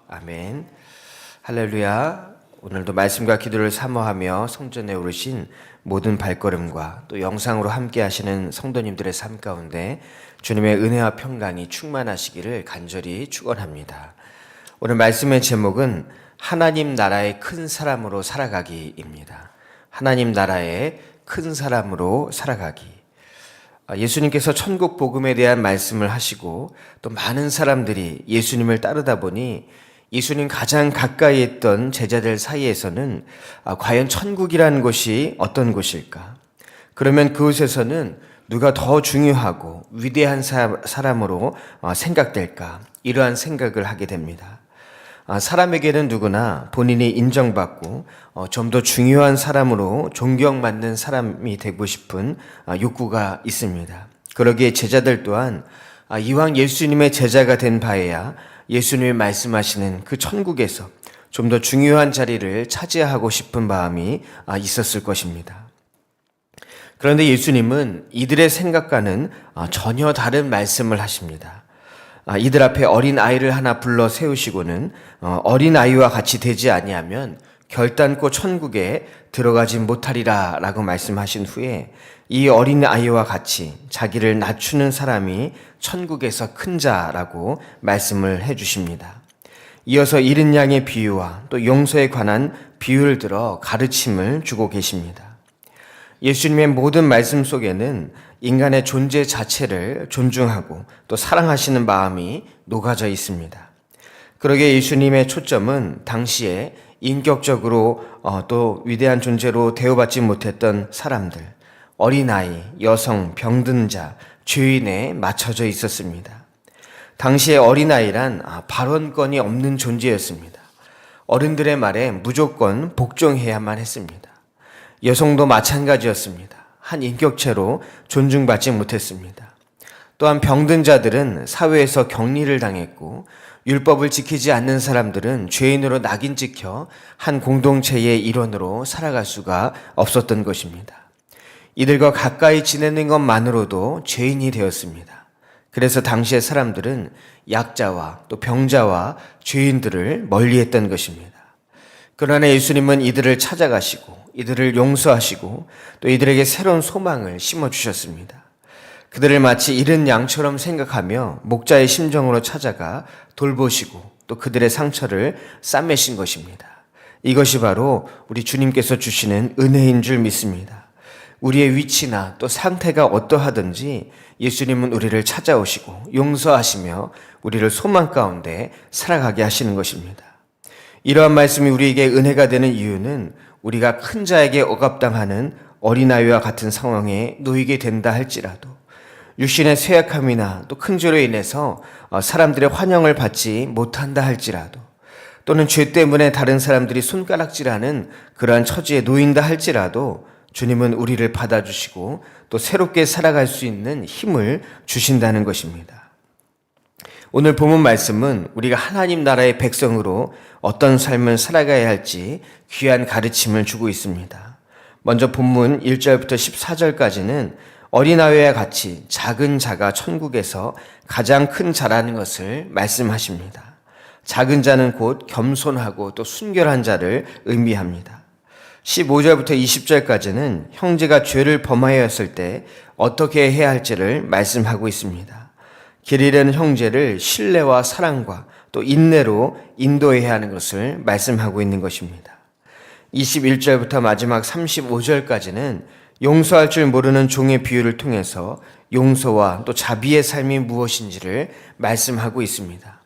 아멘. 할렐루야. 오늘도 말씀과 기도를 사모하며 성전에 오르신 모든 발걸음과 또 영상으로 함께 하시는 성도님들의 삶 가운데 주님의 은혜와 평강이 충만하시기를 간절히 축원합니다. 오늘 말씀의 제목은 하나님 나라의 큰 사람으로 살아가기입니다. 하나님 나라의 큰 사람으로 살아가기. 예수님께서 천국 복음에 대한 말씀을 하시고 또 많은 사람들이 예수님을 따르다 보니 예수님 가장 가까이 있던 제자들 사이에서는 과연 천국이라는 곳이 어떤 곳일까? 그러면 그곳에서는 누가 더 중요하고 위대한 사람으로 생각될까? 이러한 생각을 하게 됩니다. 사람에게는 누구나 본인이 인정받고 좀 더 중요한 사람으로 존경받는 사람이 되고 싶은 욕구가 있습니다. 그러기에 제자들 또한 이왕 예수님의 제자가 된 바에야 예수님이 말씀하시는 그 천국에서 좀 더 중요한 자리를 차지하고 싶은 마음이 있었을 것입니다. 그런데 예수님은 이들의 생각과는 전혀 다른 말씀을 하십니다. 이들 앞에 어린 아이를 하나 불러 세우시고는 어린 아이와 같이 되지 아니하면 결단코 천국에 들어가지 못하리라 라고 말씀하신 후에 이 어린 아이와 같이 자기를 낮추는 사람이 천국에서 큰 자라고 말씀을 해주십니다. 이어서 잃은 양의 비유와 또 용서에 관한 비유를 들어 가르침을 주고 계십니다. 예수님의 모든 말씀 속에는 인간의 존재 자체를 존중하고 또 사랑하시는 마음이 녹아져 있습니다. 그러기에 예수님의 초점은 당시에 인격적으로 또 위대한 존재로 대우받지 못했던 사람들, 어린아이, 여성, 병든 자, 죄인에 맞춰져 있었습니다. 당시의 어린아이란 발언권이 없는 존재였습니다. 어른들의 말에 무조건 복종해야만 했습니다. 여성도 마찬가지였습니다. 한 인격체로 존중받지 못했습니다. 또한 병든 자들은 사회에서 격리를 당했고 율법을 지키지 않는 사람들은 죄인으로 낙인 찍혀 한 공동체의 일원으로 살아갈 수가 없었던 것입니다. 이들과 가까이 지내는 것만으로도 죄인이 되었습니다. 그래서 당시의 사람들은 약자와 또 병자와 죄인들을 멀리했던 것입니다. 그러나 예수님은 이들을 찾아가시고 이들을 용서하시고 또 이들에게 새로운 소망을 심어주셨습니다. 그들을 마치 잃은 양처럼 생각하며 목자의 심정으로 찾아가 돌보시고 또 그들의 상처를 싸매신 것입니다. 이것이 바로 우리 주님께서 주시는 은혜인 줄 믿습니다. 우리의 위치나 또 상태가 어떠하든지 예수님은 우리를 찾아오시고 용서하시며 우리를 소망 가운데 살아가게 하시는 것입니다. 이러한 말씀이 우리에게 은혜가 되는 이유는 우리가 큰 자에게 억압당하는 어린아이와 같은 상황에 놓이게 된다 할지라도 육신의 쇠약함이나 또 큰 죄로 인해서 사람들의 환영을 받지 못한다 할지라도 또는 죄 때문에 다른 사람들이 손가락질하는 그러한 처지에 놓인다 할지라도 주님은 우리를 받아주시고 또 새롭게 살아갈 수 있는 힘을 주신다는 것입니다. 오늘 본문 말씀은 우리가 하나님 나라의 백성으로 어떤 삶을 살아가야 할지 귀한 가르침을 주고 있습니다. 먼저 본문 1절부터 14절까지는 어린아이와 같이 작은 자가 천국에서 가장 큰 자라는 것을 말씀하십니다. 작은 자는 곧 겸손하고 또 순결한 자를 의미합니다. 15절부터 20절까지는 형제가 죄를 범하였을 때 어떻게 해야 할지를 말씀하고 있습니다. 길 잃은 형제를 신뢰와 사랑과 또 인내로 인도해야 하는 것을 말씀하고 있는 것입니다. 21절부터 마지막 35절까지는 용서할 줄 모르는 종의 비유를 통해서 용서와 또 자비의 삶이 무엇인지를 말씀하고 있습니다.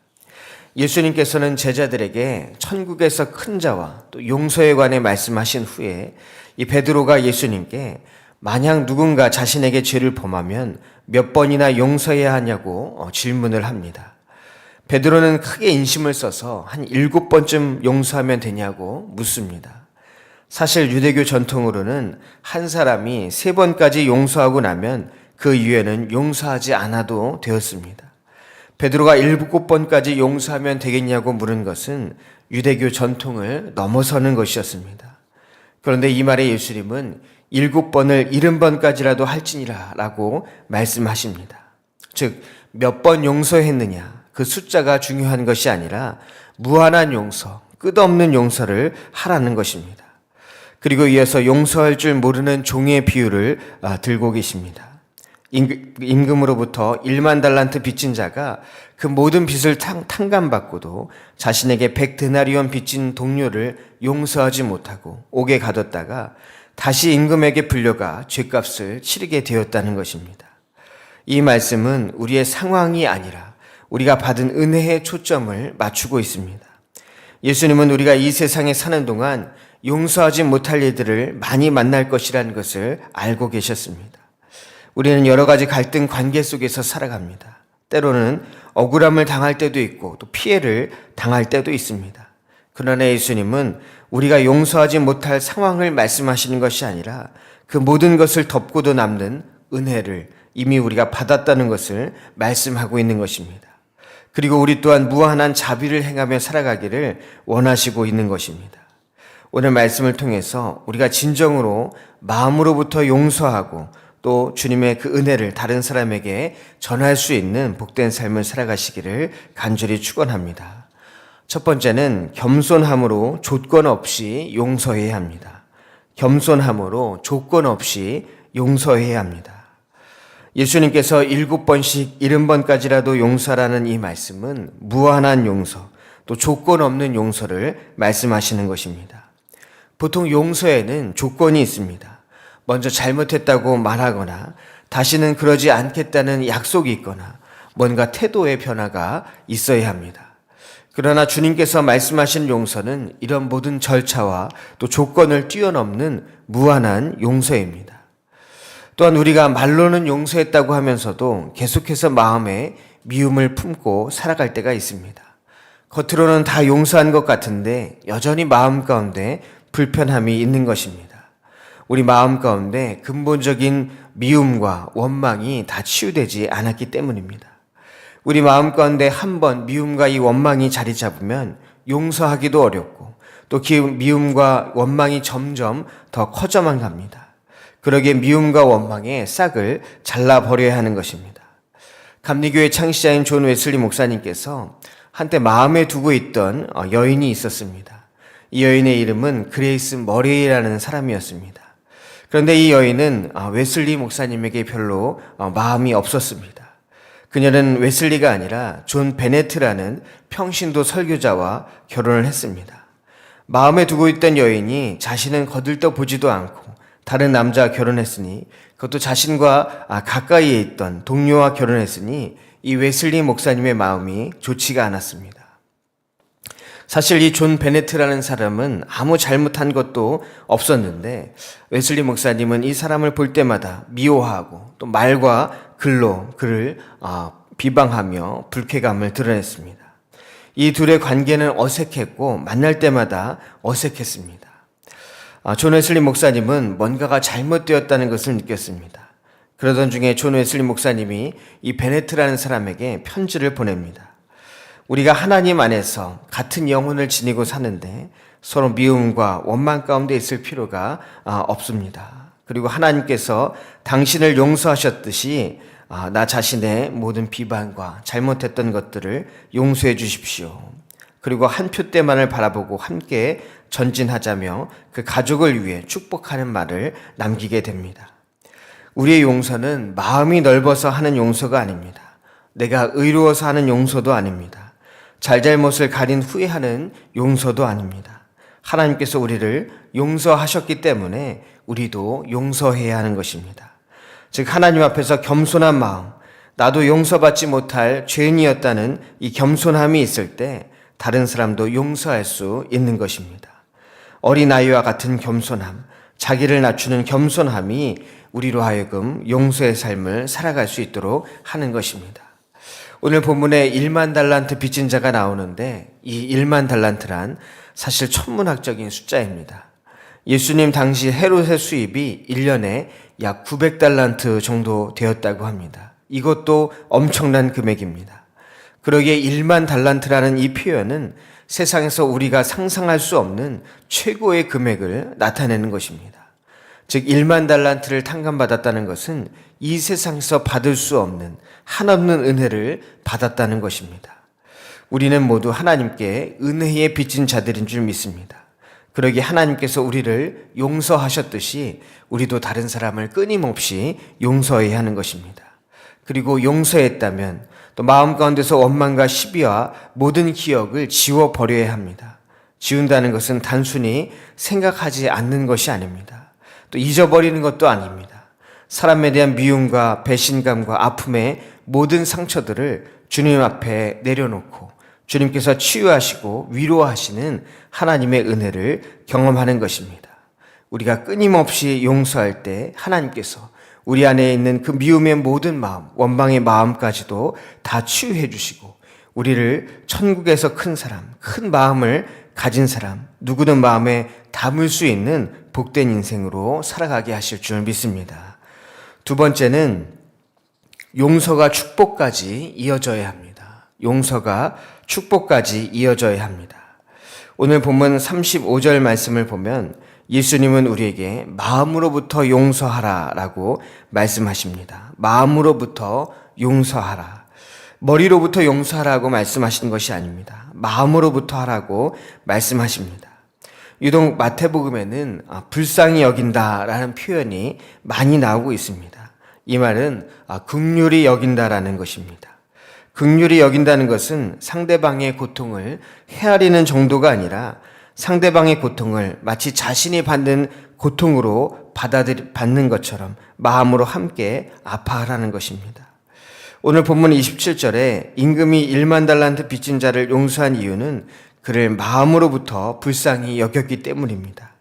예수님께서는 제자들에게 천국에서 큰 자와 또 용서에 관해 말씀하신 후에 이 베드로가 예수님께 만약 누군가 자신에게 죄를 범하면 몇 번이나 용서해야 하냐고 질문을 합니다. 베드로는 크게 인심을 써서 한 7번쯤 용서하면 되냐고 묻습니다. 사실 유대교 전통으로는 한 사람이 3번까지 용서하고 나면 그 이후에는 용서하지 않아도 되었습니다. 베드로가 7번까지 용서하면 되겠냐고 물은 것은 유대교 전통을 넘어서는 것이었습니다. 그런데 이 말에 예수님은 7번을 70번까지라도 할지니라 라고 말씀하십니다. 즉, 몇 번 용서했느냐, 그 숫자가 중요한 것이 아니라 무한한 용서, 끝없는 용서를 하라는 것입니다. 그리고 이어서 용서할 줄 모르는 종의 비유를 들고 계십니다. 임금으로부터 1만 달란트 빚진 자가 그 모든 빚을 탕감받고도 자신에게 100데나리온 빚진 동료를 용서하지 못하고 옥에 가뒀다가 다시 임금에게 불려가 죗값을 치르게 되었다는 것입니다. 이 말씀은 우리의 상황이 아니라 우리가 받은 은혜에 초점을 맞추고 있습니다. 예수님은 우리가 이 세상에 사는 동안 용서하지 못할 일들을 많이 만날 것이라는 것을 알고 계셨습니다. 우리는 여러 가지 갈등 관계 속에서 살아갑니다. 때로는 억울함을 당할 때도 있고 또 피해를 당할 때도 있습니다. 그러나 예수님은 우리가 용서하지 못할 상황을 말씀하시는 것이 아니라 그 모든 것을 덮고도 남는 은혜를 이미 우리가 받았다는 것을 말씀하고 있는 것입니다. 그리고 우리 또한 무한한 자비를 행하며 살아가기를 원하시고 있는 것입니다. 오늘 말씀을 통해서 우리가 진정으로 마음으로부터 용서하고 또 주님의 그 은혜를 다른 사람에게 전할 수 있는 복된 삶을 살아가시기를 간절히 축원합니다. 첫 번째는 겸손함으로 조건 없이 용서해야 합니다. 겸손함으로 조건 없이 용서해야 합니다. 예수님께서 7번씩 70번까지라도 용서라는 이 말씀은 무한한 용서, 또 조건 없는 용서를 말씀하시는 것입니다. 보통 용서에는 조건이 있습니다. 먼저 잘못했다고 말하거나 다시는 그러지 않겠다는 약속이 있거나 뭔가 태도의 변화가 있어야 합니다. 그러나 주님께서 말씀하신 용서는 이런 모든 절차와 또 조건을 뛰어넘는 무한한 용서입니다. 또한 우리가 말로는 용서했다고 하면서도 계속해서 마음에 미움을 품고 살아갈 때가 있습니다. 겉으로는 다 용서한 것 같은데 여전히 마음 가운데 불편함이 있는 것입니다. 우리 마음 가운데 근본적인 미움과 원망이 다 치유되지 않았기 때문입니다. 우리 마음 가운데 한번 미움과 이 원망이 자리 잡으면 용서하기도 어렵고 또 그 미움과 원망이 점점 더 커져만 갑니다. 그러기에 미움과 원망의 싹을 잘라버려야 하는 것입니다. 감리교회 창시자인 존 웨슬리 목사님께서 한때 마음에 두고 있던 여인이 있었습니다. 이 여인의 이름은 그레이스 머레이라는 사람이었습니다. 그런데 이 여인은 웨슬리 목사님에게 별로 마음이 없었습니다. 그녀는 웨슬리가 아니라 존 베네트라는 평신도 설교자와 결혼을 했습니다. 마음에 두고 있던 여인이 자신은 거들떠 보지도 않고 다른 남자와 결혼했으니 그것도 자신과 가까이에 있던 동료와 결혼했으니 이 웨슬리 목사님의 마음이 좋지가 않았습니다. 사실 이 존 베네트라는 사람은 아무 잘못한 것도 없었는데 웨슬리 목사님은 이 사람을 볼 때마다 미워하고 또 말과 글로 그를 비방하며 불쾌감을 드러냈습니다. 이 둘의 관계는 어색했고 만날 때마다 어색했습니다. 존 웨슬리 목사님은 뭔가가 잘못되었다는 것을 느꼈습니다. 그러던 중에 존 웨슬리 목사님이 이 베네트라는 사람에게 편지를 보냅니다. 우리가 하나님 안에서 같은 영혼을 지니고 사는데 서로 미움과 원망 가운데 있을 필요가 없습니다. 그리고 하나님께서 당신을 용서하셨듯이 나 자신의 모든 비방과 잘못했던 것들을 용서해 주십시오. 그리고 한 표대만을 바라보고 함께 전진하자며 그 가족을 위해 축복하는 말을 남기게 됩니다. 우리의 용서는 마음이 넓어서 하는 용서가 아닙니다. 내가 의로워서 하는 용서도 아닙니다. 잘잘못을 가린 후에 하는 용서도 아닙니다. 하나님께서 우리를 용서하셨기 때문에 우리도 용서해야 하는 것입니다. 즉 하나님 앞에서 겸손한 마음, 나도 용서받지 못할 죄인이었다는 이 겸손함이 있을 때 다른 사람도 용서할 수 있는 것입니다. 어린아이와 같은 겸손함, 자기를 낮추는 겸손함이 우리로 하여금 용서의 삶을 살아갈 수 있도록 하는 것입니다. 오늘 본문에 1만 달란트 빚진 자가 나오는데 이 1만 달란트란 사실 천문학적인 숫자입니다. 예수님 당시 헤롯의 수입이 1년에 약 900달란트 정도 되었다고 합니다. 이것도 엄청난 금액입니다. 그러기에 1만 달란트라는 이 표현은 세상에서 우리가 상상할 수 없는 최고의 금액을 나타내는 것입니다. 즉 1만 달란트를 탕감받았다는 것은 이 세상에서 받을 수 없는 한없는 은혜를 받았다는 것입니다. 우리는 모두 하나님께 은혜에 빚진 자들인 줄 믿습니다. 그러기에 하나님께서 우리를 용서하셨듯이 우리도 다른 사람을 끊임없이 용서해야 하는 것입니다. 그리고 용서했다면 또 마음 가운데서 원망과 시비와 모든 기억을 지워버려야 합니다. 지운다는 것은 단순히 생각하지 않는 것이 아닙니다. 또 잊어버리는 것도 아닙니다. 사람에 대한 미움과 배신감과 아픔의 모든 상처들을 주님 앞에 내려놓고 주님께서 치유하시고 위로하시는 하나님의 은혜를 경험하는 것입니다. 우리가 끊임없이 용서할 때 하나님께서 우리 안에 있는 그 미움의 모든 마음, 원망의 마음까지도 다 치유해 주시고 우리를 천국에서 큰 사람, 큰 마음을 가진 사람, 누구든 마음에 담을 수 있는 복된 인생으로 살아가게 하실 줄 믿습니다. 두 번째는 용서가 축복까지 이어져야 합니다. 용서가 축복까지 이어져야 합니다. 오늘 본문 35절 말씀을 보면 예수님은 우리에게 마음으로부터 용서하라 라고 말씀하십니다. 마음으로부터 용서하라. 머리로부터 용서하라고 말씀하시는 것이 아닙니다. 마음으로부터 하라고 말씀하십니다. 유독 마태복음에는 불쌍히 여긴다라는 표현이 많이 나오고 있습니다. 이 말은 긍휼히 여긴다라는 것입니다. 긍휼히 여긴다는 것은 상대방의 고통을 헤아리는 정도가 아니라 상대방의 고통을 마치 자신이 받는 고통으로 받는 것처럼 마음으로 함께 아파하라는 것입니다. 오늘 본문 27절에 임금이 1만 달란트 빚진 자를 용서한 이유는 그를 마음으로부터 불쌍히 여겼기 때문입니다.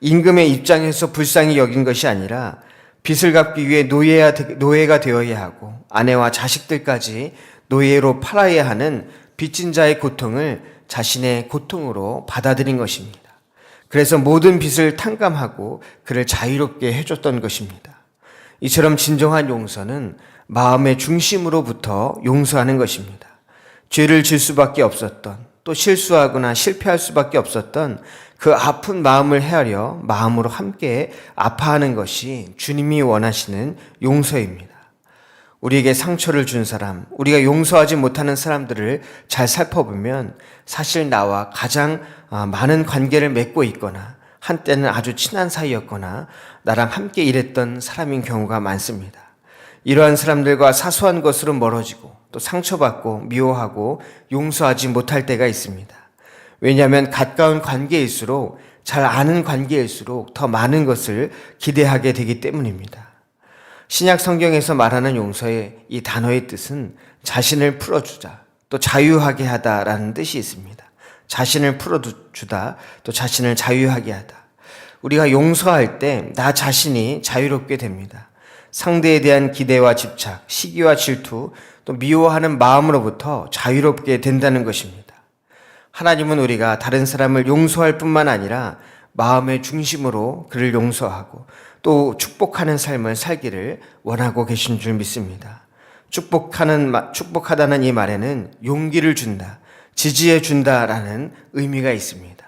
임금의 입장에서 불쌍히 여긴 것이 아니라 빚을 갚기 위해 노예가 되어야 하고 아내와 자식들까지 노예로 팔아야 하는 빚진 자의 고통을 자신의 고통으로 받아들인 것입니다. 그래서 모든 빚을 탕감하고 그를 자유롭게 해줬던 것입니다. 이처럼 진정한 용서는 마음의 중심으로부터 용서하는 것입니다. 죄를 질 수밖에 없었던, 또 실수하거나 실패할 수밖에 없었던 그 아픈 마음을 헤아려 마음으로 함께 아파하는 것이 주님이 원하시는 용서입니다. 우리에게 상처를 준 사람, 우리가 용서하지 못하는 사람들을 잘 살펴보면 사실 나와 가장 많은 관계를 맺고 있거나 한때는 아주 친한 사이였거나 나랑 함께 일했던 사람인 경우가 많습니다. 이러한 사람들과 사소한 것으로 멀어지고 또 상처받고 미워하고 용서하지 못할 때가 있습니다. 왜냐하면 가까운 관계일수록 잘 아는 관계일수록 더 많은 것을 기대하게 되기 때문입니다. 신약 성경에서 말하는 용서의 이 단어의 뜻은 자신을 풀어주다, 또 자유하게 하다라는 뜻이 있습니다. 자신을 풀어주다, 또 자신을 자유하게 하다. 우리가 용서할 때 나 자신이 자유롭게 됩니다. 상대에 대한 기대와 집착, 시기와 질투, 또 미워하는 마음으로부터 자유롭게 된다는 것입니다. 하나님은 우리가 다른 사람을 용서할 뿐만 아니라 마음의 중심으로 그를 용서하고 또 축복하는 삶을 살기를 원하고 계신 줄 믿습니다. 축복하다는 이 말에는 용기를 준다, 지지해 준다라는 의미가 있습니다.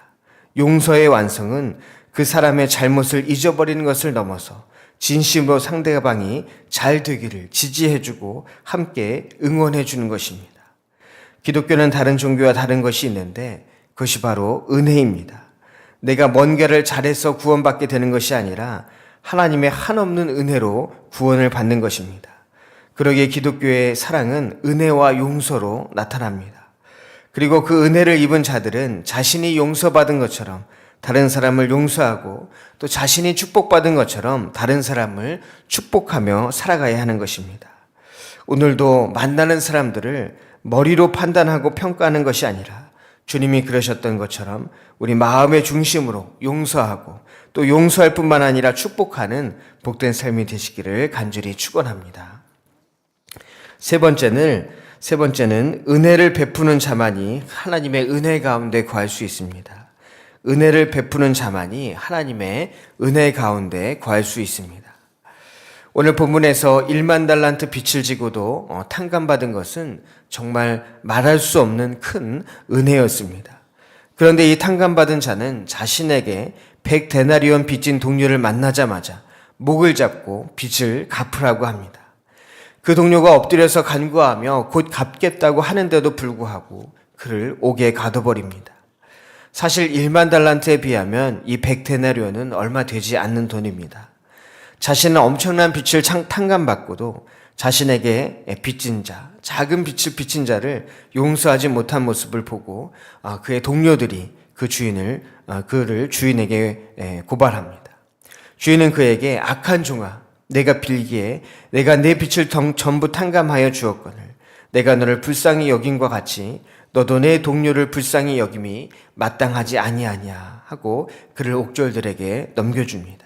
용서의 완성은 그 사람의 잘못을 잊어버리는 것을 넘어서 진심으로 상대방이 잘 되기를 지지해주고 함께 응원해주는 것입니다. 기독교는 다른 종교와 다른 것이 있는데 그것이 바로 은혜입니다. 내가 뭔가를 잘해서 구원받게 되는 것이 아니라 하나님의 한없는 은혜로 구원을 받는 것입니다. 그러기에 기독교의 사랑은 은혜와 용서로 나타납니다. 그리고 그 은혜를 입은 자들은 자신이 용서받은 것처럼 다른 사람을 용서하고 또 자신이 축복받은 것처럼 다른 사람을 축복하며 살아가야 하는 것입니다. 오늘도 만나는 사람들을 머리로 판단하고 평가하는 것이 아니라 주님이 그러셨던 것처럼 우리 마음의 중심으로 용서하고 또 용서할 뿐만 아니라 축복하는 복된 삶이 되시기를 간절히 축원합니다. 세 번째는 은혜를 베푸는 자만이 하나님의 은혜 가운데 거할 수 있습니다. 은혜를 베푸는 자만이 하나님의 은혜 가운데 거할 수 있습니다. 오늘 본문에서 1만 달란트 빚을 지고도 탕감받은 것은 정말 말할 수 없는 큰 은혜였습니다. 그런데 이 탕감받은 자는 자신에게 100데나리온 빚진 동료를 만나자마자 목을 잡고 빚을 갚으라고 합니다. 그 동료가 엎드려서 간구하며 곧 갚겠다고 하는데도 불구하고 그를 옥에 가둬버립니다. 사실 1만 달란트에 비하면 이 100데나리온은 얼마 되지 않는 돈입니다. 자신은 엄청난 빚을 탕감받고도 자신에게 빚진 자, 작은 빚을 빚진 자를 용서하지 못한 모습을 보고 그의 동료들이 그를 주인에게 고발합니다. 주인은 그에게 악한 종아, 내가 빌기에 내가 내 빚을 전부 탕감하여 주었거늘 내가 너를 불쌍히 여김과 같이 너도 내 동료를 불쌍히 여김이 마땅하지 아니하냐 하고 그를 옥졸들에게 넘겨줍니다.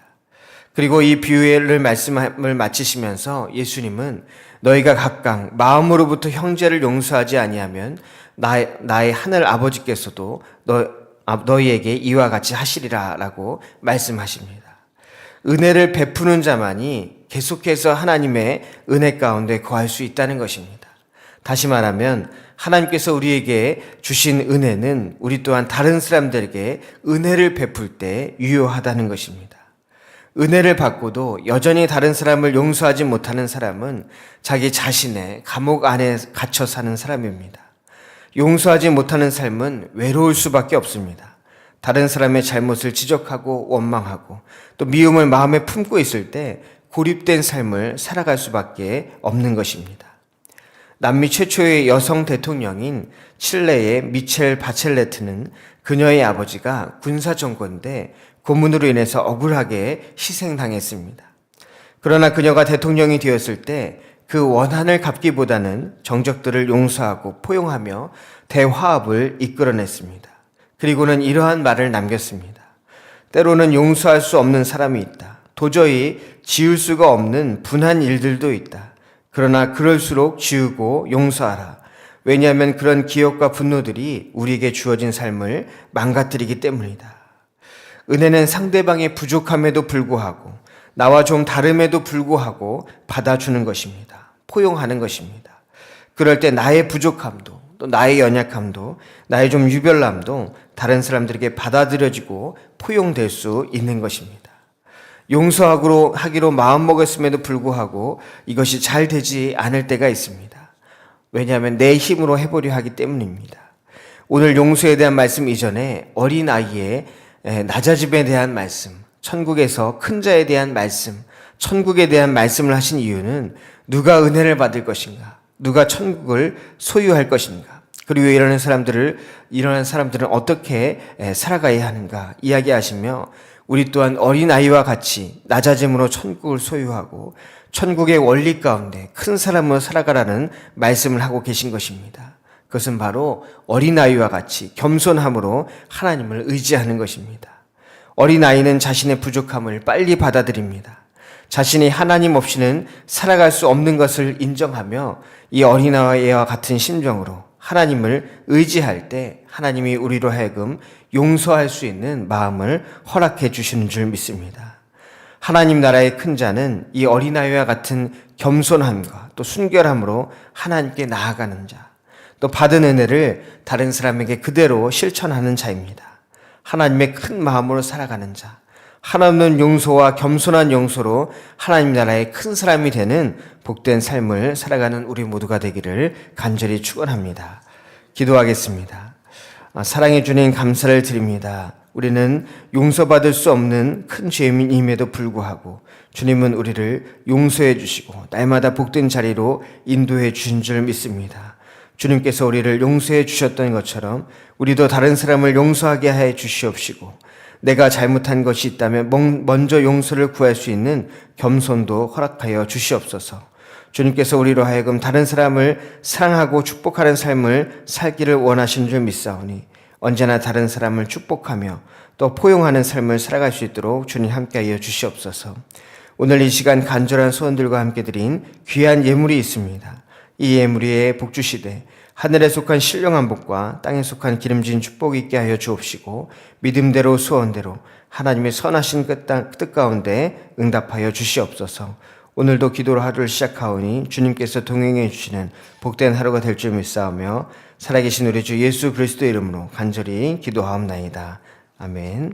그리고 이 비유를 말씀을 마치시면서 예수님은 너희가 각각 마음으로부터 형제를 용서하지 아니하면 나의 하늘 아버지께서도 너희에게 이와 같이 하시리라 라고 말씀하십니다. 은혜를 베푸는 자만이 계속해서 하나님의 은혜 가운데 거할 수 있다는 것입니다. 다시 말하면 하나님께서 우리에게 주신 은혜는 우리 또한 다른 사람들에게 은혜를 베풀 때 유효하다는 것입니다. 은혜를 받고도 여전히 다른 사람을 용서하지 못하는 사람은 자기 자신의 감옥 안에 갇혀 사는 사람입니다. 용서하지 못하는 삶은 외로울 수밖에 없습니다. 다른 사람의 잘못을 지적하고 원망하고 또 미움을 마음에 품고 있을 때 고립된 삶을 살아갈 수밖에 없는 것입니다. 남미 최초의 여성 대통령인 칠레의 미첼 바첼레트는 그녀의 아버지가 군사정권대 고문으로 인해서 억울하게 희생당했습니다. 그러나 그녀가 대통령이 되었을 때 그 원한을 갚기보다는 정적들을 용서하고 포용하며 대화합을 이끌어냈습니다. 그리고는 이러한 말을 남겼습니다. 때로는 용서할 수 없는 사람이 있다. 도저히 지울 수가 없는 분한 일들도 있다. 그러나 그럴수록 지우고 용서하라. 왜냐하면 그런 기억과 분노들이 우리에게 주어진 삶을 망가뜨리기 때문이다. 은혜는 상대방의 부족함에도 불구하고 나와 좀 다름에도 불구하고 받아주는 것입니다. 포용하는 것입니다. 그럴 때 나의 부족함도 또 나의 연약함도 나의 좀 유별남도 다른 사람들에게 받아들여지고 포용될 수 있는 것입니다. 용서하기로 마음먹었음에도 불구하고 이것이 잘 되지 않을 때가 있습니다. 왜냐하면 내 힘으로 해보려 하기 때문입니다. 오늘 용서에 대한 말씀 이전에 어린아이의 낮아짐에 대한 말씀, 천국에서 큰 자에 대한 말씀, 천국에 대한 말씀을 하신 이유는 누가 은혜를 받을 것인가, 누가 천국을 소유할 것인가, 그리고 이러한 사람들은 어떻게 살아가야 하는가 이야기하시며 우리 또한 어린아이와 같이 낮아짐으로 천국을 소유하고 천국의 원리 가운데 큰 사람으로 살아가라는 말씀을 하고 계신 것입니다. 그것은 바로 어린아이와 같이 겸손함으로 하나님을 의지하는 것입니다. 어린아이는 자신의 부족함을 빨리 받아들입니다. 자신이 하나님 없이는 살아갈 수 없는 것을 인정하며 이 어린아이와 같은 심정으로 하나님을 의지할 때 하나님이 우리로 하여금 용서할 수 있는 마음을 허락해 주시는 줄 믿습니다. 하나님 나라의 큰 자는 이 어린아이와 같은 겸손함과 또 순결함으로 하나님께 나아가는 자, 또 받은 은혜를 다른 사람에게 그대로 실천하는 자입니다. 하나님의 큰 마음으로 살아가는 자, 하나님은 용서와 겸손한 용서로 하나님 나라의 큰 사람이 되는 복된 삶을 살아가는 우리 모두가 되기를 간절히 축원합니다. 기도하겠습니다. 사랑해 주님 감사를 드립니다. 우리는 용서받을 수 없는 큰 죄인임에도 불구하고 주님은 우리를 용서해 주시고 날마다 복된 자리로 인도해 주신 줄 믿습니다. 주님께서 우리를 용서해 주셨던 것처럼 우리도 다른 사람을 용서하게 해 주시옵시고 내가 잘못한 것이 있다면 먼저 용서를 구할 수 있는 겸손도 허락하여 주시옵소서. 주님께서 우리로 하여금 다른 사람을 사랑하고 축복하는 삶을 살기를 원하시는 줄 믿사오니 언제나 다른 사람을 축복하며 또 포용하는 삶을 살아갈 수 있도록 주님 함께하여 주시옵소서. 오늘 이 시간 간절한 소원들과 함께 드린 귀한 예물이 있습니다. 이 예물 위에 복 주시되 하늘에 속한 신령한 복과 땅에 속한 기름진 축복이 있게 하여 주옵시고 믿음대로 소원대로 하나님의 선하신 뜻 가운데 응답하여 주시옵소서. 오늘도 기도로 하루를 시작하오니 주님께서 동행해 주시는 복된 하루가 될 줄 믿사오며 살아계신 우리 주 예수 그리스도의 이름으로 간절히 기도하옵나이다. 아멘.